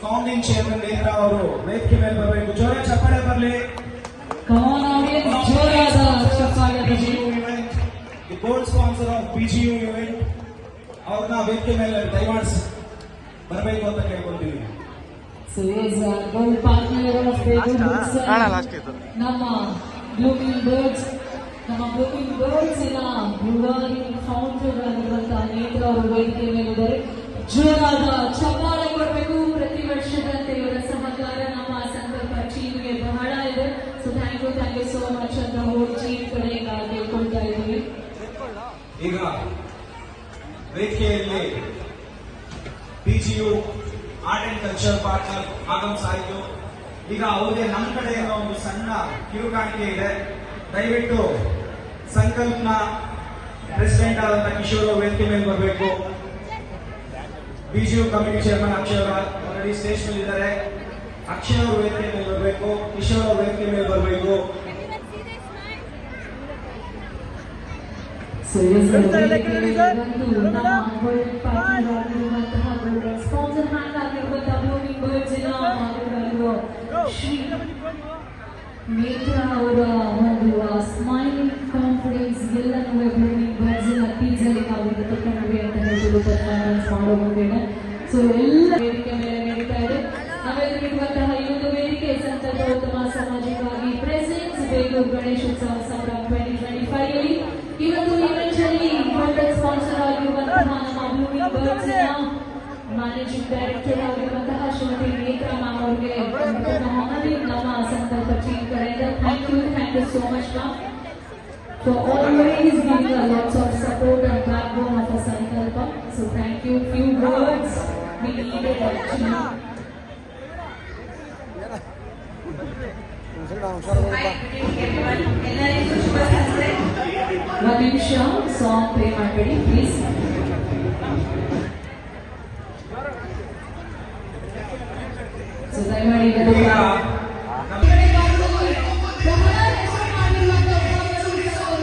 Founding chairman Netra ಅವರು ವೇದಿಕೆ ಮೇಲೆ ಬರಬೇಕು. ಜೋರ ಚಪ್ಪಾಳೆ ಬರಲಿ. The gold sponsor of PGU event ಅವ್ರನ್ನ ವೇದಿಕೆ ಮೇಲೆ ದಯಮಾಡಿಸಿ ಬರಬೇಕು ಅಂತ ಕೇಳ್ಕೊಳ್ತೀವಿ. ನಮ್ಮ ಬ್ಲೂಮಿಂಗ್ ಬರ್ಡ್ಸ್ ಫೌಂಡರ್ ಆಗಿರುವಂತಹ ನೇತ್ರ ಅವರು ವೇದಿಕೆ ಮೇಲಿದ್ದಾರೆ. ಜೋರಾದ ಚಪ್ಪಾಳೆ ಕೊಡಬೇಕು. ಪ್ರತಿ ವರ್ಷದಂತೆ ಇವರ ಸಹಕಾರ ನಮ್ಮ ಸಂಕಲ್ಪ ಟೀಮ್ಗೆ ಬಹಳ ಇದೆ. So thank you so much ಅಂತ ಹೋಗಿ ಟೀಮ್ ಕಡೆ ಕೇಳ್ಕೊಳ್ತಾ ಇದ್ದೀವಿ. ಈಗ ವೇದಿಕೆಯಲ್ಲಿ PGU art and culture partner ಆಗಮಿಸಾಯಿತು. ಈಗ ಅವ್ರಿಗೆ ನಮ್ಮ ಕಡೆಯಿಂದ ಒಂದು ಸಣ್ಣ ಕಿರುಕಾಣಿಕೆ ಇದೆ. ದಯವಿಟ್ಟು ಸಂಕಲ್ಪನ ಪ್ರೆಸಿಡೆಂಟ್ ಆದಂತಹ ಕಿಶೋರ್ ಅವರು ವೇದಿಕೆ ಮೇಲೆ ಬರಬೇಕು. PGU ಕಮಿಟಿ ಚೇರ್ಮನ್ ಅಕ್ಷಯ್ ಅವರು ಆಲ್ರೆಡಿ ಸ್ಟೇಜ್ ಮೇಲೆ ಇದ್ದಾರೆ. ಅಕ್ಷಯ್ ಅವರು ವೇದಿಕೆ ಮೇಲೆ ಬರಬೇಕು. ಕಿಶೋರ್ ಅವರು ವೇದಿಕೆ ಮೇಲೆ ಬರಬೇಕು. ನೇತ್ರಾ ಅವರ ಒಂದು ಸ್ಮೈಲಿಂಗ್ ಕಾನ್ಫಿಡೆನ್ಸ್ ಎಲ್ಲನೂ ಬ್ಲೂಮಿಂಗ್ ಬರ್ಡ್ಸ್ ಟೀಸಲ್ಲಿ ನಾವು ತಕ್ಕನವಿ ಅಂತ ಹೇಳ್ಬೋದು ಪರ್ಫಾರ್ಮೆನ್ಸ್ ಮಾಡೋ ಮುಂದೆ. ಸೊ ಎಲ್ಲ ವೇದಿಕೆ ಮೇಲೆ ನಡೀತಾ ಇದೆ. ನಾವೆಲ್ಲರಿರುವಂತಹ ಈ ಒಂದು ವೇದಿಕೆ ಸಂಕಲ್ಪೋತ್ತಮ ಸಾಮಾಜಿಕವಾಗಿ ಪ್ರೆಸೆನ್ಸ್ ಬೇಲೂರು ಗಣೇಶೋತ್ಸವ ಸಂಭ್ರಮ 2025 ಅಲ್ಲಿ ಈ ಒಂದು ಇವೆಂಟ್ ಅಲ್ಲಿ ಸ್ಪಾನ್ಸರ್ ಆಗಿರುವಂತಹ ನಮ್ಮ ಬ್ಲೂಮಿಂಗ್ ಬರ್ಡ್ಸ್ ಮ್ಯಾನೇಜಿಂಗ್ ಡೈರೆಕ್ಟರ್ ಆಗಿರುವಂತಹ ಶ್ರೀಮತಿ ನೇತ್ರಾ ಮ್ಯಾಮ್ ಅವರಿಗೆ ನಮ್ಮ ಸಂಕಲ್ಪ ಟೀಮ್ ಕಡೆಯಿಂದ thank you so much ma'am for always giving a lots of support and backbone of a Sankalpa. So thank you. Few words we needed actually. One nimisha song play ಮಾಡ್ಬೇಡಿ please. So ದಯಮಾಡಿ